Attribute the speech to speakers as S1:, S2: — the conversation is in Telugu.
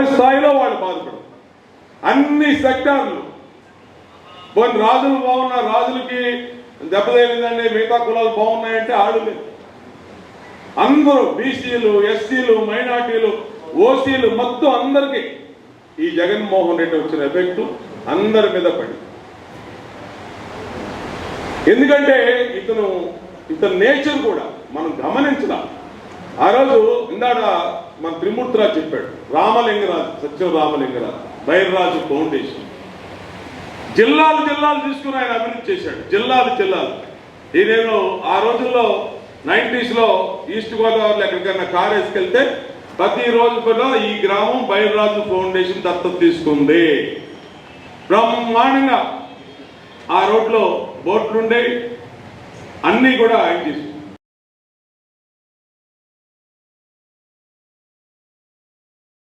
S1: ఎవరి స్థాయిలో వాళ్ళు బాధపడరు. అన్ని సెక్టార్లు కొన్ని రాజులు బాగున్నారు, రాజులకి దెబ్బతేలిందండి, మిగతా కులాలు బాగున్నాయంటే ఆడలేదు. అందరూ బీసీలు, ఎస్సీలు, మైనార్టీలు, ఓసీలు మొత్తం అందరికీ ఈ జగన్మోహన్ రెడ్డి వచ్చిన ఎఫెక్ట్ అందరి మీద పడి. ఎందుకంటే ఇతను నేచర్ కూడా మనం గమనించడం. ఆ రోజు ఇందాడ మన త్రిమూర్తిరాజు చెప్పాడు, రామలింగరాజు, సత్యం రామలింగరాజు, బైర్రాజు ఫౌండేషన్ జిల్లాలు తీసుకుని ఆయన అభివృద్ధి చేశాడు. జిల్లాలు నేను ఆ రోజుల్లో 90s ఈస్ట్ గోదావరిలో ఎక్కడికైనా కారు వేసుకెళ్తే ప్రతిరోజు కూడా ఈ గ్రామం బైర్రాజు ఫౌండేషన్ దత్తత తీసుకుంది. బ్రహ్మాండంగా ఆ రోడ్లో బోట్లుండే అన్నీ కూడా ఆయన తీసుకుంది.